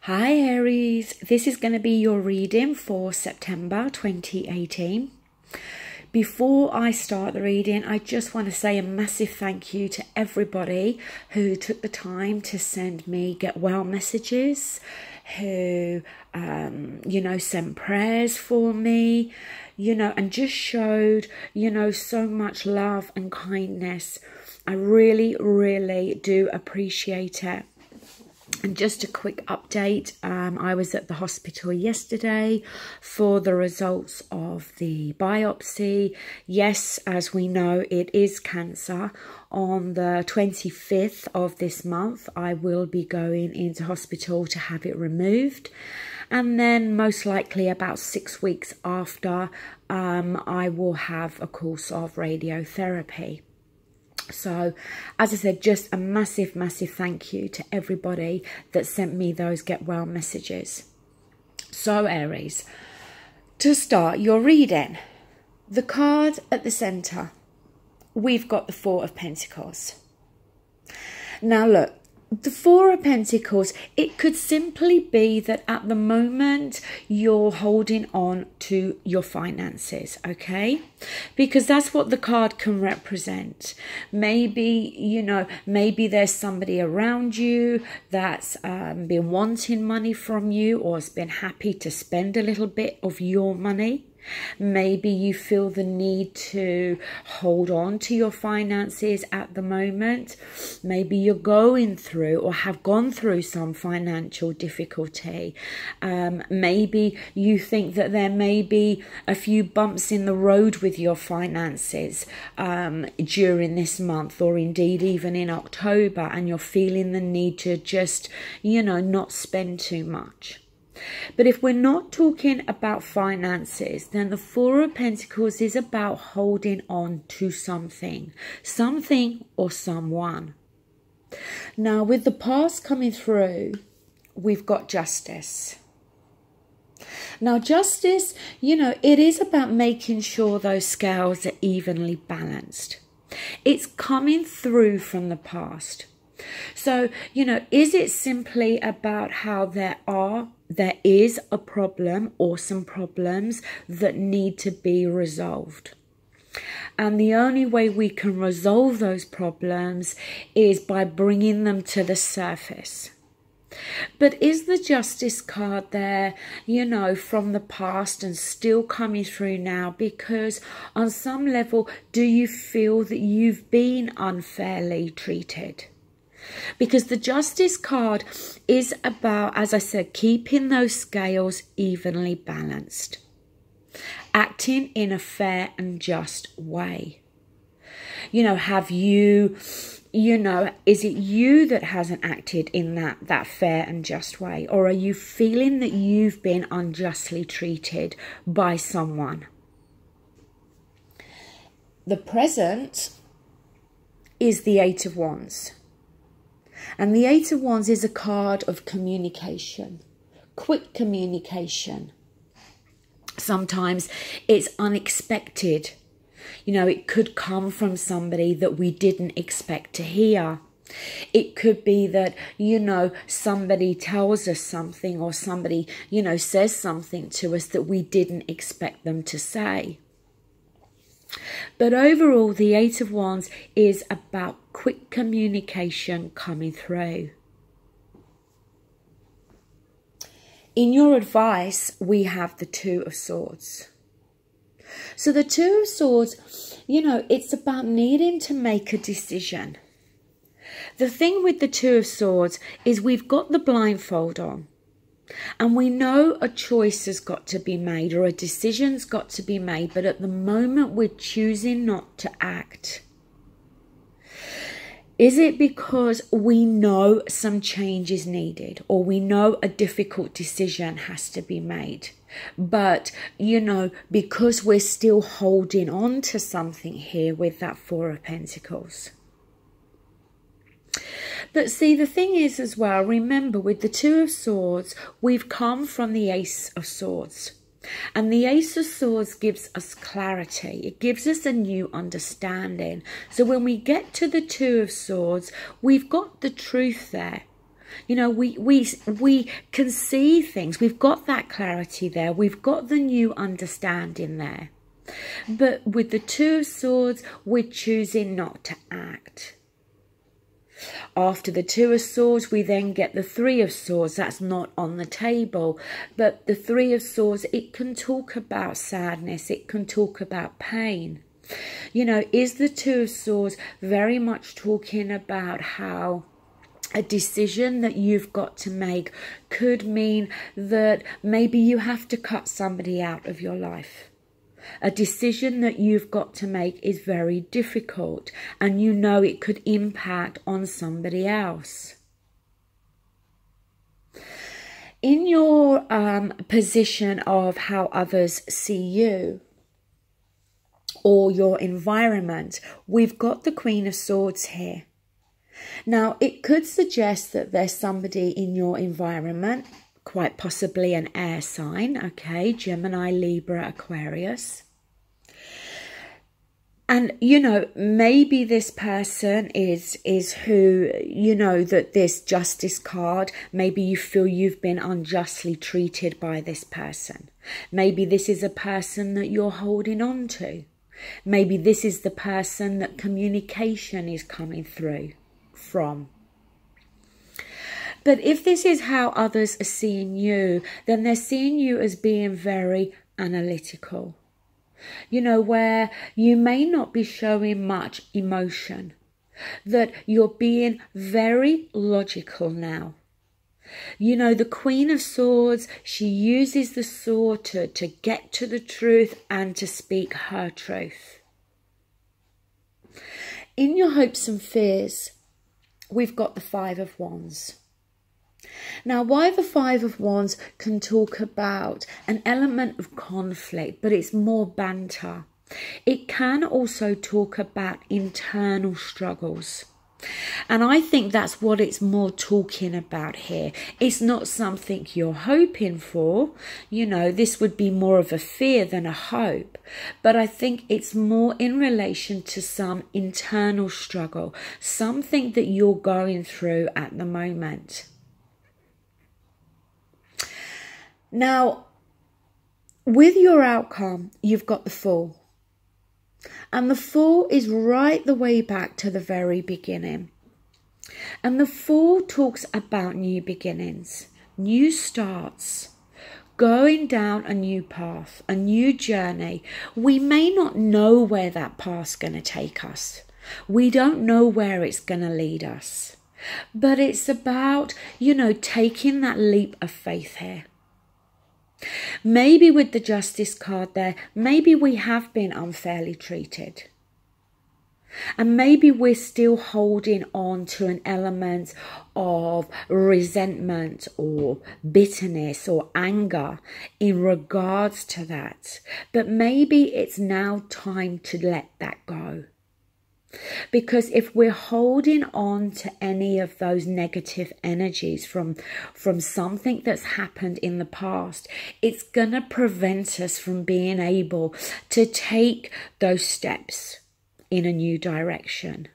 Hi Aries, this is going to be your reading for September 2018. Before I start the reading, I just want to say a massive thank you to everybody who took the time to send me get well messages, who, sent prayers for me, and just showed, so much love and kindness. I really, really do appreciate it. And just a quick update, I was at the hospital yesterday for the results of the biopsy. Yes, as we know, it is cancer. On the 25th of this month, I will be going into hospital to have it removed. And then most likely about 6 weeks after, I will have a course of radiotherapy. So, as I said, just a massive, massive thank you to everybody that sent me those get well messages. So, Aries, to start your reading, the card at the centre, we've got the Four of Pentacles. Now, look, the Four of Pentacles, it could simply be that at the moment you're holding on to your finances, okay? Because that's what the card can represent. Maybe, maybe there's somebody around you that's been wanting money from you or has been happy to spend a little bit of your money. Maybe you feel the need to hold on to your finances at the moment. Maybe you're going through or have gone through some financial difficulty. Maybe you think that there may be a few bumps in the road with your finances during this month, or indeed even in October, and you're feeling the need to just, not spend too much. But if we're not talking about finances, then the Four of Pentacles is about holding on to something or someone. Now, with the past coming through, we've got justice. Now, justice, it is about making sure those scales are evenly balanced. It's coming through from the past. So, is it simply about how there is a problem or some problems that need to be resolved? And the only way we can resolve those problems is by bringing them to the surface. But is the Justice card there, from the past and still coming through now? Because on some level, do you feel that you've been unfairly treated? Because the Justice card is about, as I said, keeping those scales evenly balanced. Acting in a fair and just way. Have you, is it you that hasn't acted in that fair and just way? Or are you feeling that you've been unjustly treated by someone? The present is the Eight of Wands. And the Eight of Wands is a card of communication, quick communication. Sometimes it's unexpected. It could come from somebody that we didn't expect to hear. It could be that, somebody tells us something, or somebody, says something to us that we didn't expect them to say. But overall, the Eight of Wands is about quick communication coming through. In your advice, we have the Two of Swords. So the Two of Swords, it's about needing to make a decision. The thing with the Two of Swords is we've got the blindfold on. And we know a choice has got to be made, or a decision's got to be made, but at the moment we're choosing not to act. Is it because we know some change is needed, or we know a difficult decision has to be made? But, because we're still holding on to something here with that Four of Pentacles. But see, the thing is as well, remember with the Two of Swords, we've come from the Ace of Swords. And the Ace of Swords gives us clarity. It gives us a new understanding. So when we get to the Two of Swords, we've got the truth there. You know, we can see things. We've got that clarity there. We've got the new understanding there. But with the Two of Swords, we're choosing not to act. After the Two of Swords, we then get the Three of Swords. That's not on the table. But the Three of Swords, it can talk about sadness. It can talk about pain. You know, is the Two of Swords very much talking about how a decision that you've got to make could mean that maybe you have to cut somebody out of your life? A decision that you've got to make is very difficult, and you know it could impact on somebody else. In your position of how others see you or your environment, we've got the Queen of Swords here. Now, it could suggest that there's somebody in your environment, quite possibly an air sign, okay, Gemini, Libra, Aquarius. And, you know, maybe this person is who, you know, that this Justice card, maybe you feel you've been unjustly treated by this person. Maybe this is a person that you're holding on to. Maybe this is the person that communication is coming through from. But if this is how others are seeing you, then they're seeing you as being very analytical. You know, where you may not be showing much emotion, that you're being very logical now. You know, the Queen of Swords, she uses the sword to get to the truth and to speak her truth. In your hopes and fears, we've got the Five of Wands. Now, why the Five of Wands can talk about an element of conflict, but it's more banter. It can also talk about internal struggles. And I think that's what it's more talking about here. It's not something you're hoping for. You know, this would be more of a fear than a hope. But I think it's more in relation to some internal struggle, something that you're going through at the moment. Now, with your outcome, you've got the Fool. And the Fool is right the way back to the very beginning. And the Fool talks about new beginnings, new starts, going down a new path, a new journey. We may not know where that path's going to take us. We don't know where it's going to lead us. But it's about, you know, taking that leap of faith here. Maybe with the Justice card there, maybe we have been unfairly treated. And maybe we're still holding on to an element of resentment or bitterness or anger in regards to that. But maybe it's now time to let that go. Because if we're holding on to any of those negative energies from something that's happened in the past, it's going to prevent us from being able to take those steps in a new direction.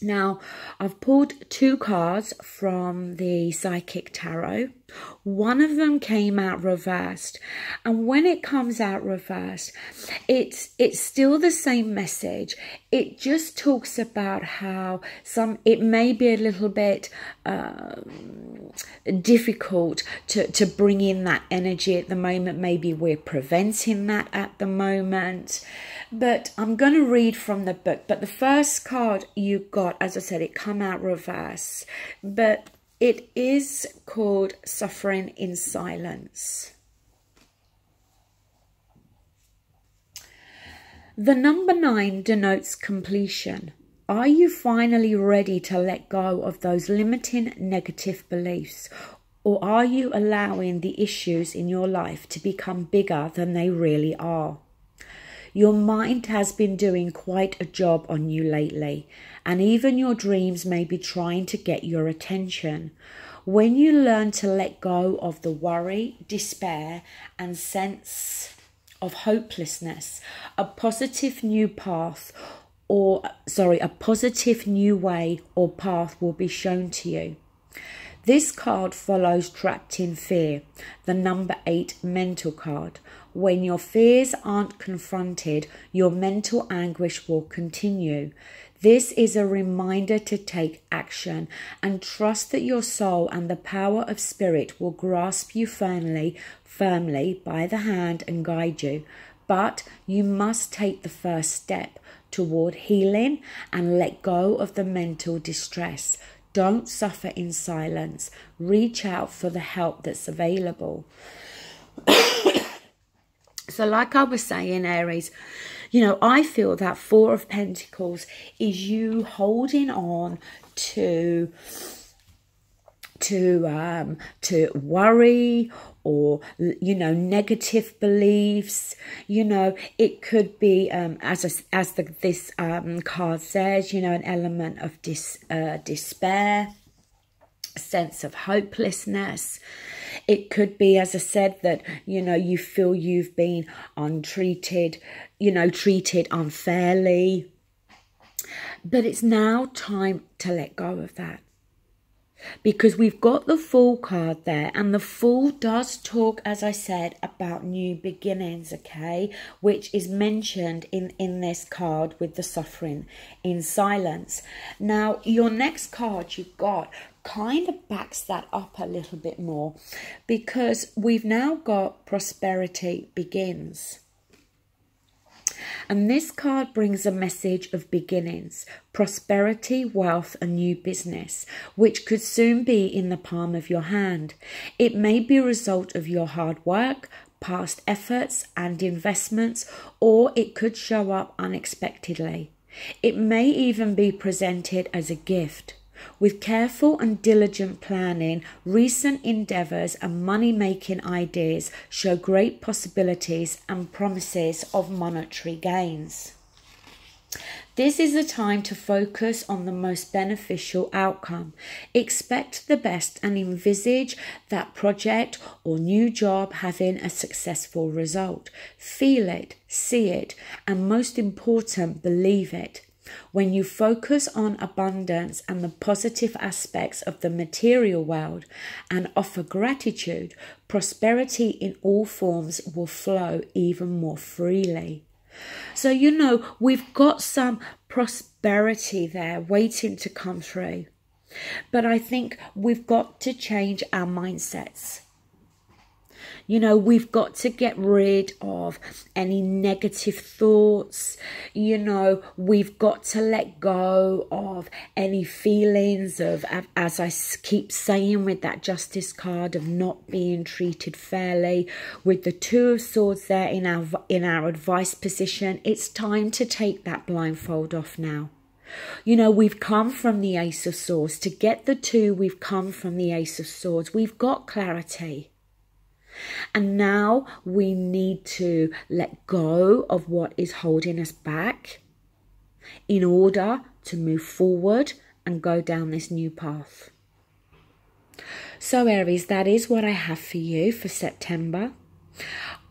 Now, I've pulled two cards from the Psychic Tarot. One of them came out reversed. And when it comes out reversed, it's still the same message. It just talks about how it may be a little bit difficult to bring in that energy at the moment. Maybe we're preventing that at the moment. But I'm going to read from the book. But the first card you got, as I said, it come out reverse. But it is called Suffering in Silence. The number 9 denotes completion. Are you finally ready to let go of those limiting negative beliefs? Or are you allowing the issues in your life to become bigger than they really are? Your mind has been doing quite a job on you lately, and even your dreams may be trying to get your attention. When you learn to let go of the worry, despair, and sense of hopelessness, a positive new way or path will be shown to you. This card follows Trapped in Fear, the number 8 mental card. When your fears aren't confronted, your mental anguish will continue. This is a reminder to take action and trust that your soul and the power of spirit will grasp you firmly by the hand and guide you. But you must take the first step toward healing and let go of the mental distress. Don't suffer in silence. Reach out for the help that's available. So like I was saying, Aries, you know, I feel that Four of Pentacles is you holding on to worry or, you know, negative beliefs. You know, it could be, this card says, you know, an element of despair, a sense of hopelessness. It could be, as I said, that, you know, you feel you've been treated unfairly. But it's now time to let go of that. Because we've got the Fool card there, and the Fool does talk, as I said, about new beginnings, okay, which is mentioned in this card with the suffering in silence. Now, your next card you've got kind of backs that up a little bit more, because we've now got Prosperity Begins. And this card brings a message of beginnings, prosperity, wealth, and new business, which could soon be in the palm of your hand. It may be a result of your hard work, past efforts and investments, or it could show up unexpectedly. It may even be presented as a gift. With careful and diligent planning, recent endeavours and money-making ideas show great possibilities and promises of monetary gains. This is a time to focus on the most beneficial outcome. Expect the best and envisage that project or new job having a successful result. Feel it, see it, and most important, believe it. When you focus on abundance and the positive aspects of the material world and offer gratitude, prosperity in all forms will flow even more freely. So, you know, we've got some prosperity there waiting to come through. But I think we've got to change our mindsets. You know, we've got to get rid of any negative thoughts. You know, we've got to let go of any feelings of, as I keep saying with that Justice card, of not being treated fairly. With the Two of Swords there in our advice position, it's time to take that blindfold off now. You know, we've come from the Ace of Swords. To get the Two, we've come from the Ace of Swords. We've got clarity. And now we need to let go of what is holding us back in order to move forward and go down this new path. So Aries, that is what I have for you for September.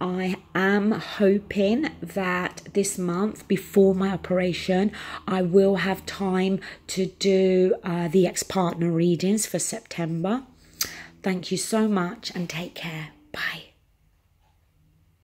I am hoping that this month, before my operation, I will have time to do the ex-partner readings for September. Thank you so much and take care. Bye.